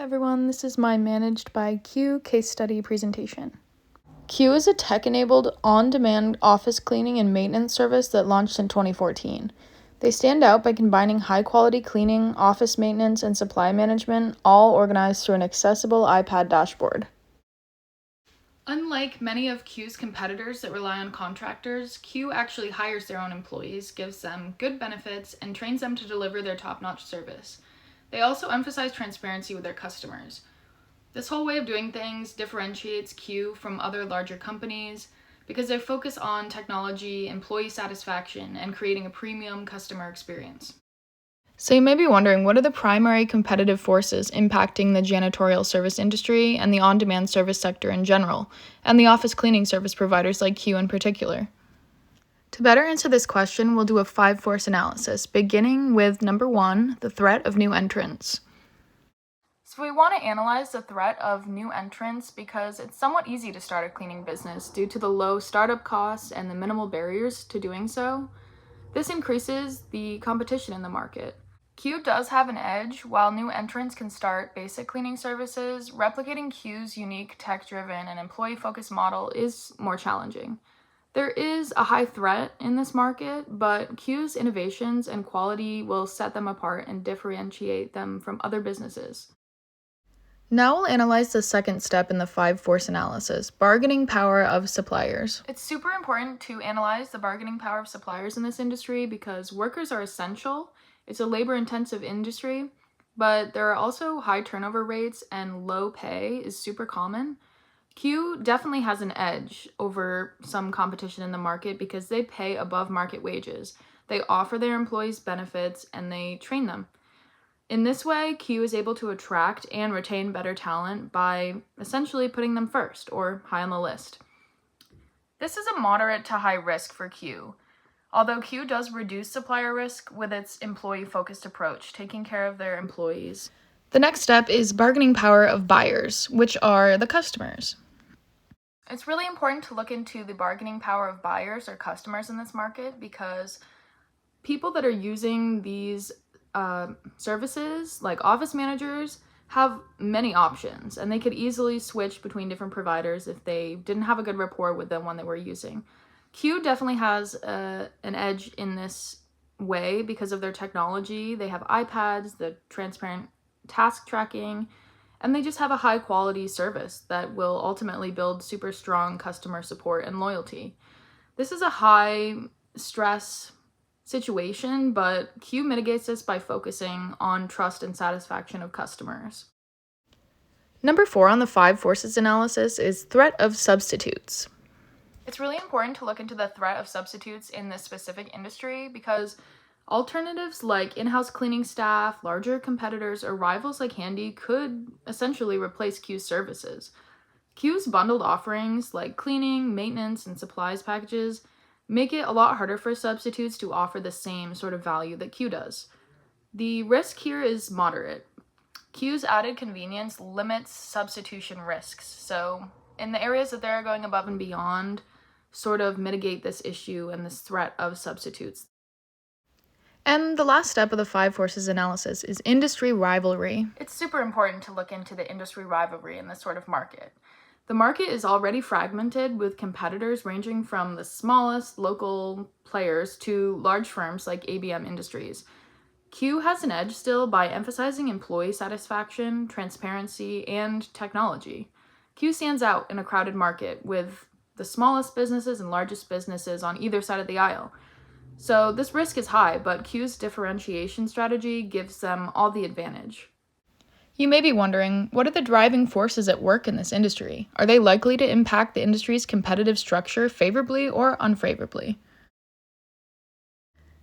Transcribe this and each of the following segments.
everyone, this is my Managed by Q case study presentation. Q is a tech-enabled, on-demand office cleaning and maintenance service that launched in 2014. They stand out by combining high-quality cleaning, office maintenance, and supply management, all organized through an accessible iPad dashboard. Unlike many of Q's competitors that rely on contractors, Q actually hires their own employees, gives them good benefits, and trains them to deliver their top-notch service. They also emphasize transparency with their customers. This whole way of doing things differentiates Q from other larger companies because they focus on technology, employee satisfaction, and creating a premium customer experience. So you may be wondering, what are the primary competitive forces impacting the janitorial service industry and the on-demand service sector in general, and the office cleaning service providers like Q in particular? To better answer this question, we'll do a 5-force analysis, beginning with number 1, the threat of new entrants. So we want to analyze the threat of new entrants because it's somewhat easy to start a cleaning business due to the low startup costs and the minimal barriers to doing so. This increases the competition in the market. Q does have an edge. While new entrants can start basic cleaning services, replicating Q's unique tech-driven and employee-focused model is more challenging. There is a high threat in this market, but Q's innovations and quality will set them apart and differentiate them from other businesses. Now we'll analyze the second step in the 5-force analysis, bargaining power of suppliers. It's super important to analyze the bargaining power of suppliers in this industry because workers are essential. It's a labor-intensive industry, but there are also high turnover rates and low pay is super common. Q definitely has an edge over some competition in the market because they pay above market wages. They offer their employees benefits and they train them. In this way, Q is able to attract and retain better talent by essentially putting them first or high on the list. This is a moderate to high risk for Q, although Q does reduce supplier risk with its employee-focused approach, taking care of their employees. The next step is bargaining power of buyers, which are the customers. It's really important to look into the bargaining power of buyers or customers in this market because people that are using these services, like office managers, have many options, and they could easily switch between different providers if they didn't have a good rapport with the one that we're using. Q definitely has an edge in this way because of their technology. They have iPads, the transparent task tracking, and they just have a high quality service that will ultimately build super strong customer support and loyalty. This is a high stress situation, but Q mitigates this by focusing on trust and satisfaction of customers. Number 4 on the 5 forces analysis is threat of substitutes. It's really important to look into the threat of substitutes in this specific industry because alternatives like in-house cleaning staff, larger competitors, or rivals like Handy could essentially replace Q's services. Q's bundled offerings like cleaning, maintenance, and supplies packages make it a lot harder for substitutes to offer the same sort of value that Q does. The risk here is moderate. Q's added convenience limits substitution risks, so in the areas that they're going above and beyond, sort of mitigate this issue and this threat of substitutes. And the last step of the 5 forces analysis is industry rivalry. It's super important to look into the industry rivalry in this sort of market. The market is already fragmented with competitors ranging from the smallest local players to large firms like ABM Industries. Q has an edge still by emphasizing employee satisfaction, transparency, and technology. Q stands out in a crowded market with the smallest businesses and largest businesses on either side of the aisle. So this risk is high, but Q's differentiation strategy gives them all the advantage. You may be wondering, what are the driving forces at work in this industry? Are they likely to impact the industry's competitive structure favorably or unfavorably?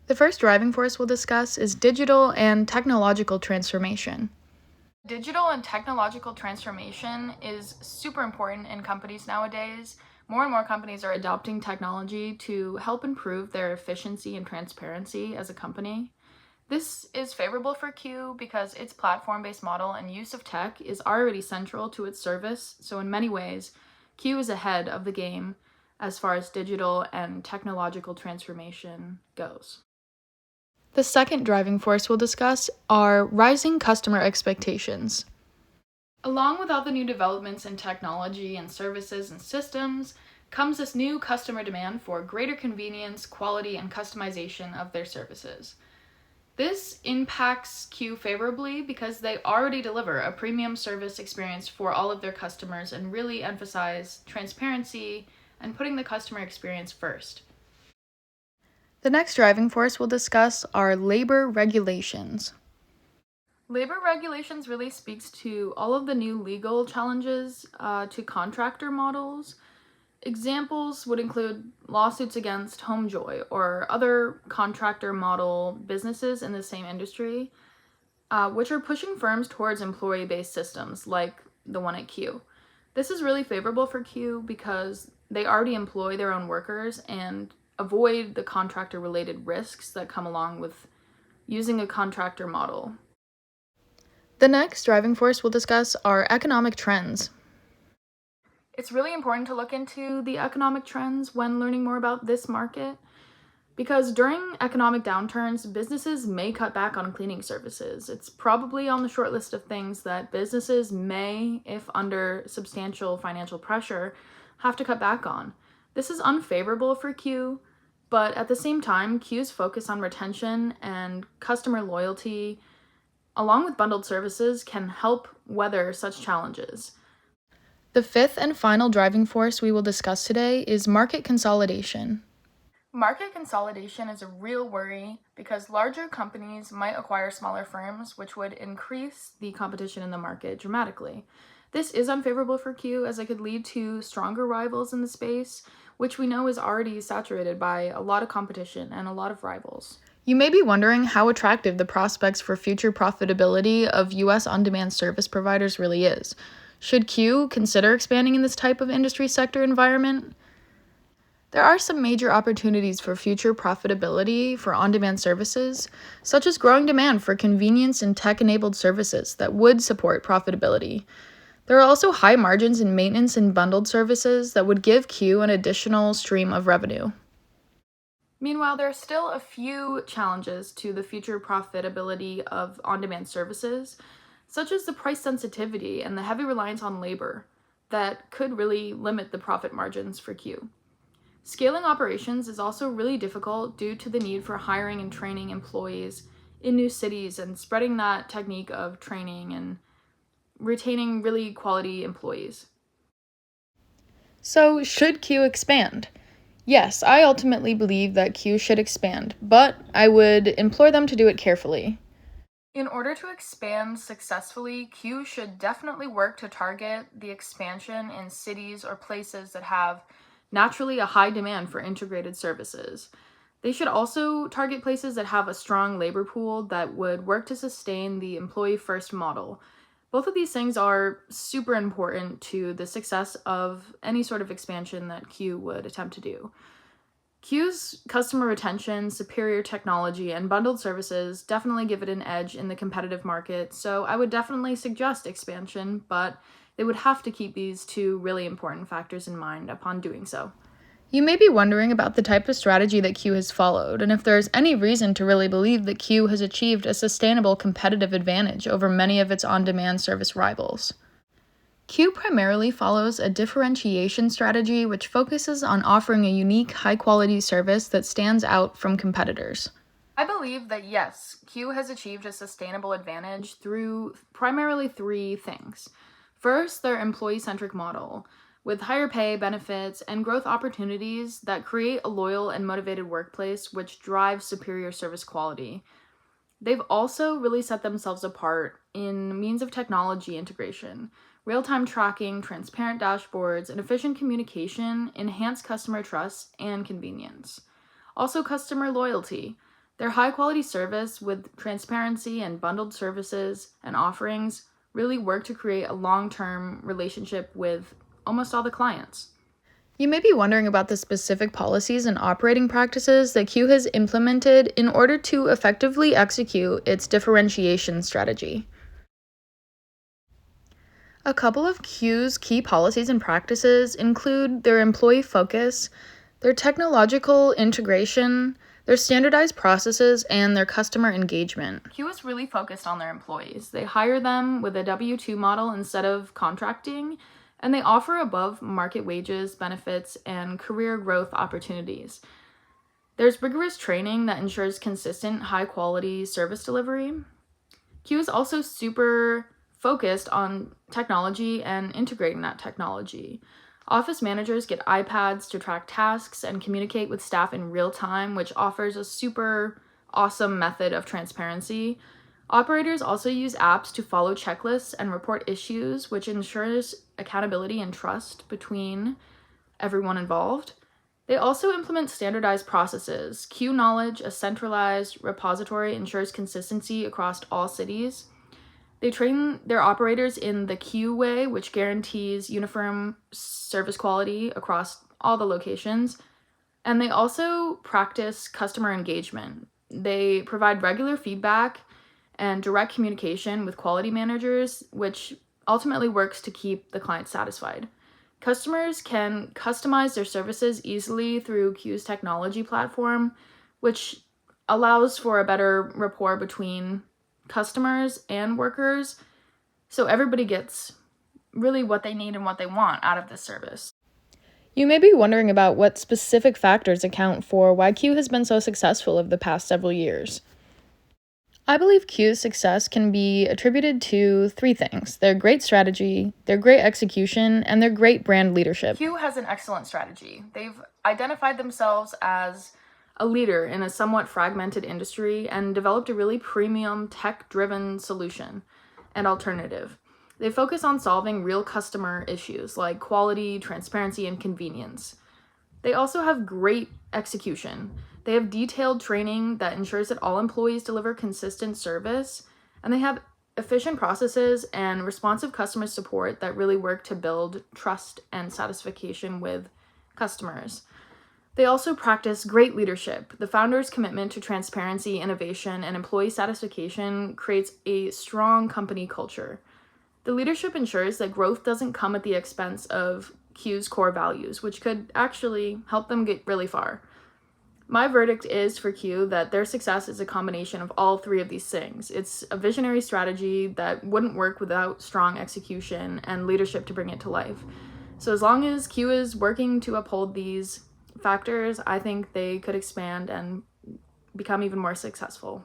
The first driving force we'll discuss is digital and technological transformation. Digital and technological transformation is super important in companies nowadays. More and more companies are adopting technology to help improve their efficiency and transparency as a company. This is favorable for Q because its platform-based model and use of tech is already central to its service, so in many ways, Q is ahead of the game as far as digital and technological transformation goes. The second driving force we'll discuss are rising customer expectations. Along with all the new developments in technology and services and systems, comes this new customer demand for greater convenience, quality, and customization of their services. This impacts Q favorably because they already deliver a premium service experience for all of their customers and really emphasize transparency and putting the customer experience first. The next driving force we'll discuss are labor regulations. Labor regulations really speaks to all of the new legal challenges to contractor models. Examples would include lawsuits against HomeJoy or other contractor model businesses in the same industry, which are pushing firms towards employee-based systems like the one at Q. This is really favorable for Q because they already employ their own workers and avoid the contractor-related risks that come along with using a contractor model. The next driving force we'll discuss are economic trends. It's really important to look into the economic trends when learning more about this market because during economic downturns, businesses may cut back on cleaning services. It's probably on the short list of things that businesses may, if under substantial financial pressure, have to cut back on. This is unfavorable for Q, but at the same time, Q's focus on retention and customer loyalty, along with bundled services, can help weather such challenges. The fifth and final driving force we will discuss today is market consolidation. Market consolidation is a real worry because larger companies might acquire smaller firms, which would increase the competition in the market dramatically. This is unfavorable for Q as it could lead to stronger rivals in the space, which we know is already saturated by a lot of competition and a lot of rivals. You may be wondering how attractive the prospects for future profitability of US on-demand service providers really is. Should Q consider expanding in this type of industry sector environment? There are some major opportunities for future profitability for on-demand services, such as growing demand for convenience and tech-enabled services that would support profitability. There are also high margins in maintenance and bundled services that would give Q an additional stream of revenue. Meanwhile, there are still a few challenges to the future profitability of on-demand services, such as the price sensitivity and the heavy reliance on labor that could really limit the profit margins for Q. Scaling operations is also really difficult due to the need for hiring and training employees in new cities and spreading that technique of training and retaining really quality employees. So, should Q expand? Yes, I ultimately believe that Q should expand, but I would implore them to do it carefully. In order to expand successfully, Q should definitely work to target the expansion in cities or places that have naturally a high demand for integrated services. They should also target places that have a strong labor pool that would work to sustain the employee-first model. Both of these things are super important to the success of any sort of expansion that Q would attempt to do. Q's customer retention, superior technology, and bundled services definitely give it an edge in the competitive market, so I would definitely suggest expansion, but they would have to keep these two really important factors in mind upon doing so. You may be wondering about the type of strategy that Q has followed, and if there's any reason to really believe that Q has achieved a sustainable competitive advantage over many of its on-demand service rivals. Q primarily follows a differentiation strategy which focuses on offering a unique, high-quality service that stands out from competitors. I believe that yes, Q has achieved a sustainable advantage through primarily three things. First, their employee-centric model, with higher pay, benefits, and growth opportunities that create a loyal and motivated workplace which drives superior service quality. They've also really set themselves apart in means of technology integration. Real-time tracking, transparent dashboards, and efficient communication enhance customer trust and convenience. Also, customer loyalty. Their high-quality service with transparency and bundled services and offerings really work to create a long-term relationship with almost all the clients. You may be wondering about the specific policies and operating practices that Q has implemented in order to effectively execute its differentiation strategy. A couple of Q's key policies and practices include their employee focus, their technological integration, their standardized processes, and their customer engagement. Q is really focused on their employees. They hire them with a W-2 model instead of contracting, and they offer above market wages, benefits, and career growth opportunities. There's rigorous training that ensures consistent, high-quality service delivery. Q is also super focused on technology and integrating that technology. Office managers get iPads to track tasks and communicate with staff in real time, which offers a super awesome method of transparency. Operators also use apps to follow checklists and report issues, which ensures accountability and trust between everyone involved. They also implement standardized processes. Q Knowledge, a centralized repository, ensures consistency across all cities. They train their operators in the Q way, which guarantees uniform service quality across all the locations. And they also practice customer engagement. They provide regular feedback and direct communication with quality managers, which ultimately works to keep the client satisfied. Customers can customize their services easily through Q's technology platform, which allows for a better rapport between customers and workers, so everybody gets really what they need and what they want out of this service. You may be wondering about what specific factors account for why Q has been so successful over the past several years. I believe Q's success can be attributed to three things: their great strategy, their great execution, and their great brand leadership. Q has an excellent strategy. They've identified themselves as a leader in a somewhat fragmented industry and developed a really premium tech-driven solution and alternative. They focus on solving real customer issues like quality, transparency, and convenience. They also have great execution. They have detailed training that ensures that all employees deliver consistent service, and they have efficient processes and responsive customer support that really work to build trust and satisfaction with customers. They also practice great leadership. The founders' commitment to transparency, innovation, and employee satisfaction creates a strong company culture. The leadership ensures that growth doesn't come at the expense of Q's core values, which could actually help them get really far. My verdict is for Q that their success is a combination of all three of these things. It's a visionary strategy that wouldn't work without strong execution and leadership to bring it to life. So as long as Q is working to uphold these factors, I think they could expand and become even more successful.